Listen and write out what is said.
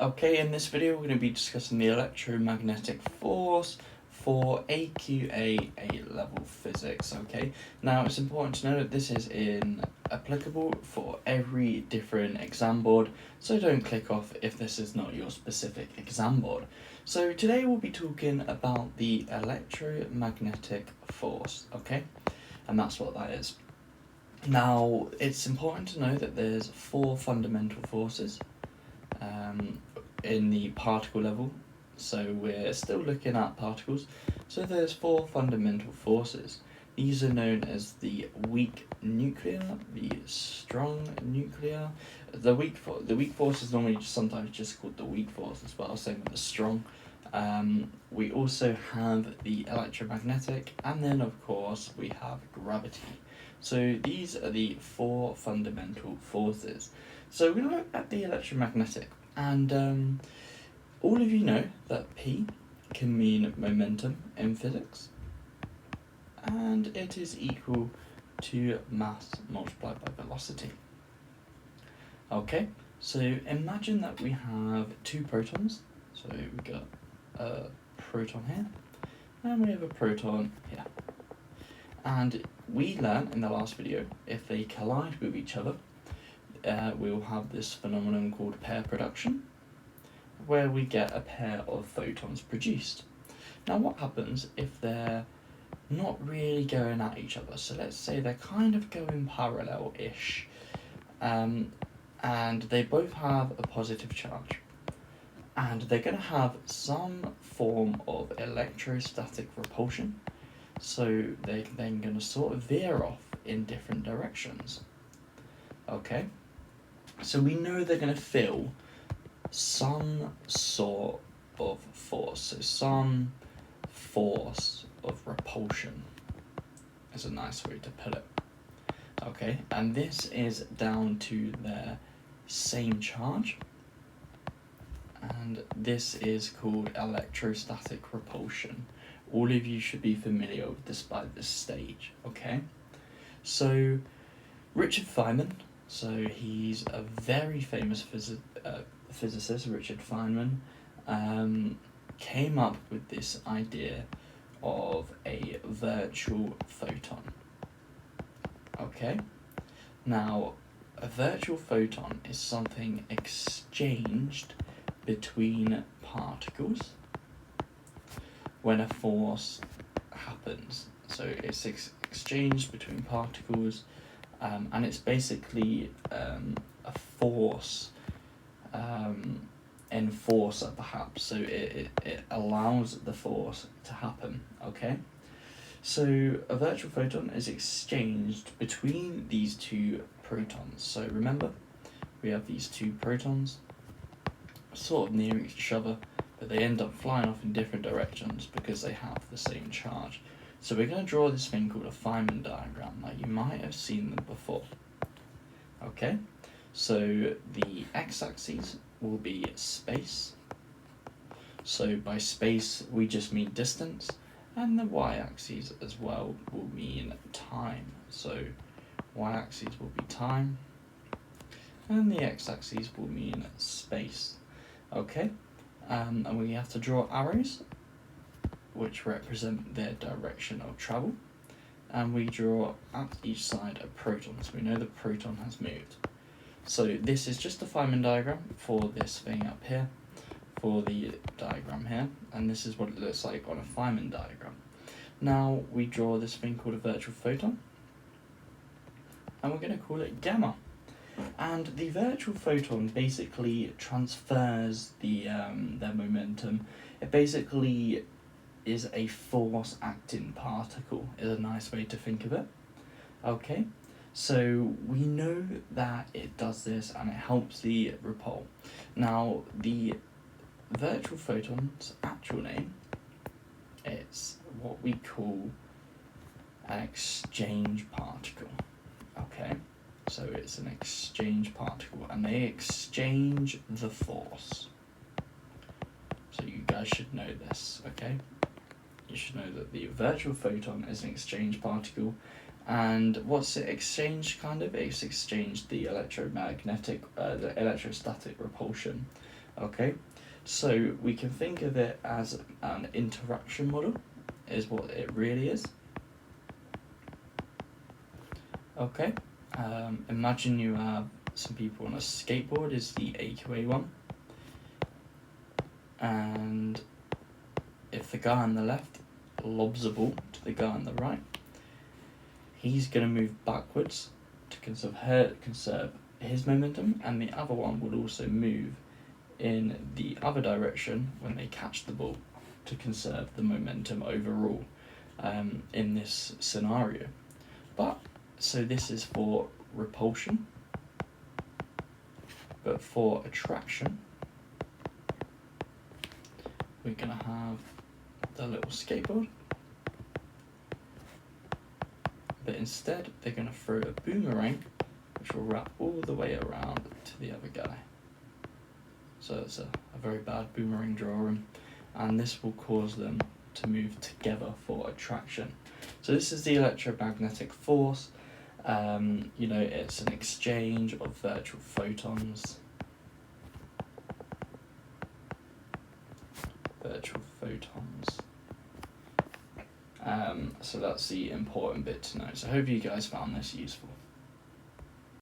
Okay, in this video we're going to be discussing the electromagnetic force for AQA A-level Physics, okay? Now it's important to know that this is applicable for every different exam board, so don't click off if this is not your specific exam board. So today we'll be talking about the electromagnetic force, okay? And that's what that is. Now it's important to know that there's 4 fundamental forces in the particle level, so we're still looking at particles. So there's 4 fundamental forces. These are known as the weak nuclear, the strong nuclear. The weak force is normally sometimes just called the weak force as well, same with the strong. We also have the electromagnetic, and then of course we have gravity. So these are the 4 fundamental forces. So we're going to look at the electromagnetic, and all of you know that P can mean momentum in physics, and it is equal to mass multiplied by velocity. Okay, so imagine that we have 2 protons, so we got a proton here, and we have a proton here. And we learned in the last video, if they collide with each other, we will have this phenomenon called pair production, where we get a pair of photons produced. Now what happens if they're not really going at each other? So let's say they're kind of going parallel-ish, and they both have a positive charge, and they're going to have some form of electrostatic repulsion, so they're then going to sort of veer off in different directions. Okay, so we know they're going to feel some sort of force, so some force of repulsion is a nice way to put it. Okay, and this is down to their same charge, and this is called electrostatic repulsion. All of you should be familiar with this by this stage, okay? So Richard Feynman, so he's a very famous physicist, Richard Feynman, came up with this idea of a virtual photon. Okay, now a virtual photon is something exchanged between particles when a force happens. So it's exchanged between particles, and it's basically a force enforcer perhaps, so it allows the force to happen, okay? So a virtual photon is exchanged between these 2 protons. So remember, we have these 2 protons sort of near each other, but they end up flying off in different directions because they have the same charge. So we're going to draw this thing called a Feynman diagram. Now you might have seen them before. Okay, so the x-axis will be space, so by space we just mean distance, and the y-axis as well will mean time, so y-axis will be time, and the x-axis will mean space. Okay, and we have to draw arrows which represent their direction of travel, and we draw at each side a proton, so we know the proton has moved. So this is just a Feynman diagram for this thing up here, for the diagram here, and this is what it looks like on a Feynman diagram. Now we draw this thing called a virtual photon, and we're going to call it gamma. And the virtual photon basically transfers their momentum. It basically is a force-acting particle, is a nice way to think of it. Okay, so we know that it does this and it helps the repel. Now the virtual photon's actual name, it's what we call an exchange particle. Okay, so it's an exchange particle, and they exchange the force. So you guys should know this, okay? You should know that the virtual photon is an exchange particle, and what's it exchanged kind of? It's exchanged the electromagnetic, the electrostatic repulsion. Okay, so we can think of it as an interaction model, is what it really is. Okay, imagine you have some people on a skateboard, is the AQA one, and if the guy on the left lobs a ball to the guy on the right, he's going to move backwards to conserve his momentum, and the other one will also move in the other direction when they catch the ball to conserve the momentum overall in this scenario. But so this is for repulsion, but for attraction we're going to have the little skateboard, but instead they're going to throw a boomerang which will wrap all the way around to the other guy. So it's a very bad boomerang drawing, and this will cause them to move together for attraction. So this is the electromagnetic force. It's an exchange of virtual photons. So that's the important bit to know. So I hope you guys found this useful.